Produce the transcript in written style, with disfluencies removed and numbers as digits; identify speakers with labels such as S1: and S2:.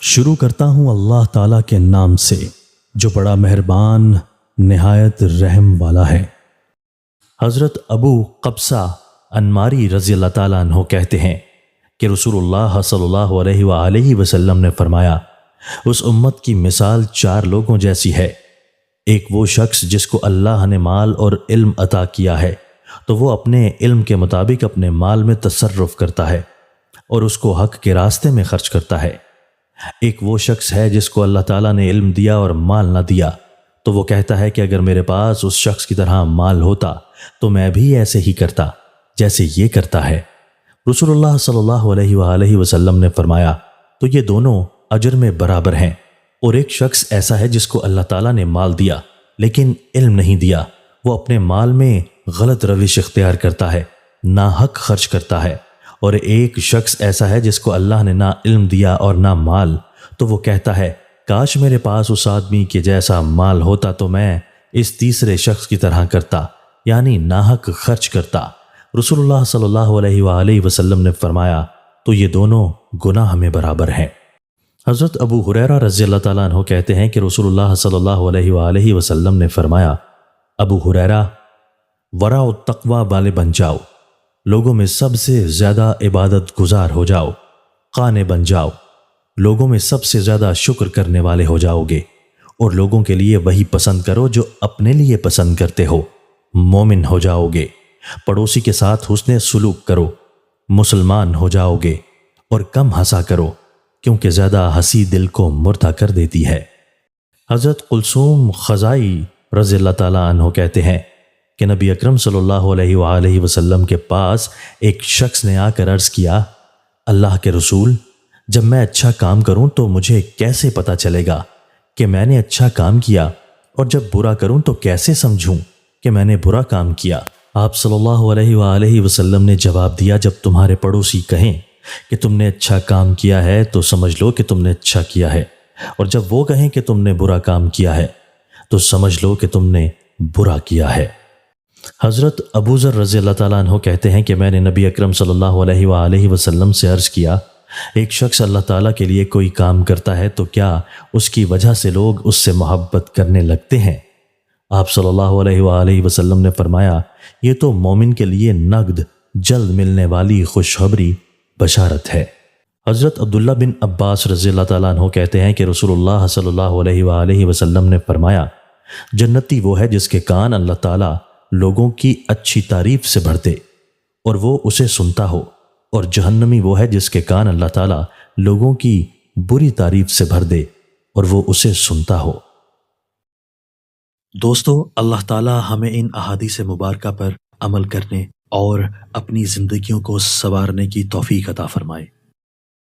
S1: شروع کرتا ہوں اللہ تعالیٰ کے نام سے جو بڑا مہربان نہایت رحم والا ہے۔ حضرت ابو قبصہ انماری رضی اللہ تعالیٰ عنہ کہتے ہیں کہ رسول اللہ صلی اللہ علیہ وآلہ وسلم نے فرمایا، اس امت کی مثال 4 لوگوں جیسی ہے۔ ایک وہ شخص جس کو اللہ نے مال اور علم عطا کیا ہے تو وہ اپنے علم کے مطابق اپنے مال میں تصرف کرتا ہے اور اس کو حق کے راستے میں خرچ کرتا ہے۔ ایک وہ شخص ہے جس کو اللہ تعالیٰ نے علم دیا اور مال نہ دیا تو وہ کہتا ہے کہ اگر میرے پاس اس شخص کی طرح مال ہوتا تو میں بھی ایسے ہی کرتا جیسے یہ کرتا ہے۔ رسول اللہ صلی اللہ علیہ وآلہ وسلم نے فرمایا، تو یہ دونوں اجر میں برابر ہیں۔ اور ایک شخص ایسا ہے جس کو اللہ تعالیٰ نے مال دیا لیکن علم نہیں دیا، وہ اپنے مال میں غلط روش اختیار کرتا ہے، ناحق خرچ کرتا ہے۔ اور ایک شخص ایسا ہے جس کو اللہ نے نہ علم دیا اور نہ مال، تو وہ کہتا ہے کاش میرے پاس اس آدمی کے جیسا مال ہوتا تو میں اس تیسرے شخص کی طرح کرتا، یعنی ناحق خرچ کرتا۔ رسول اللہ صلی اللہ علیہ وآلہ وسلم نے فرمایا، تو یہ دونوں گناہ میں برابر ہیں۔ حضرت ابو ہریرہ رضی اللہ تعالیٰ عنہ کہتے ہیں کہ رسول اللہ صلی اللہ علیہ وآلہ وسلم نے فرمایا، ابو ہریرہ، ورع التقوی والے بن جاؤ، لوگوں میں سب سے زیادہ عبادت گزار ہو جاؤ، قانے بن جاؤ، لوگوں میں سب سے زیادہ شکر کرنے والے ہو جاؤ گے، اور لوگوں کے لیے وہی پسند کرو جو اپنے لیے پسند کرتے ہو، مومن ہو جاؤ گے، پڑوسی کے ساتھ حسن سلوک کرو، مسلمان ہو جاؤ گے، اور کم ہنسا کرو کیونکہ زیادہ ہنسی دل کو مردہ کر دیتی ہے۔ حضرت کلثوم خزائی رضی اللہ تعالیٰ عنہ کہتے ہیں کہ نبی اکرم صلی اللہ علیہ وآلہ وسلم کے پاس ایک شخص نے آ کر عرض کیا، اللہ کے رسول، جب میں اچھا کام کروں تو مجھے کیسے پتہ چلے گا کہ میں نے اچھا کام کیا، اور جب برا کروں تو کیسے سمجھوں کہ میں نے برا کام کیا؟ آپ صلی اللہ علیہ وآلہ وسلم نے جواب دیا، جب تمہارے پڑوسی کہیں کہ تم نے اچھا کام کیا ہے تو سمجھ لو کہ تم نے اچھا کیا ہے، اور جب وہ کہیں کہ تم نے برا کام کیا ہے تو سمجھ لو کہ تم نے برا کیا ہے۔ حضرت ابو ذر رضی اللہ تعالیٰ عنہ کہتے ہیں کہ میں نے نبی اکرم صلی اللہ علیہ وآلہ وسلم سے عرض کیا، ایک شخص اللہ تعالیٰ کے لیے کوئی کام کرتا ہے تو کیا اس کی وجہ سے لوگ اس سے محبت کرنے لگتے ہیں؟ آپ صلی اللہ علیہ وآلہ وسلم نے فرمایا، یہ تو مومن کے لیے نقد جلد ملنے والی خوشخبری بشارت ہے۔ حضرت عبداللہ بن عباس رضی اللہ تعالیٰ عنہ کہتے ہیں کہ رسول اللہ صلی اللہ علیہ وآلہ وسلم نے فرمایا، جنتی وہ ہے جس کے کان اللہ تعالیٰ لوگوں کی اچھی تعریف سے بھر دے اور وہ اسے سنتا ہو، اور جہنمی وہ ہے جس کے کان اللہ تعالیٰ لوگوں کی بری تعریف سے بھر دے اور وہ اسے سنتا ہو۔ دوستو، اللہ تعالیٰ ہمیں ان احادیث مبارکہ پر عمل کرنے اور اپنی زندگیوں کو سنوارنے کی توفیق عطا فرمائے۔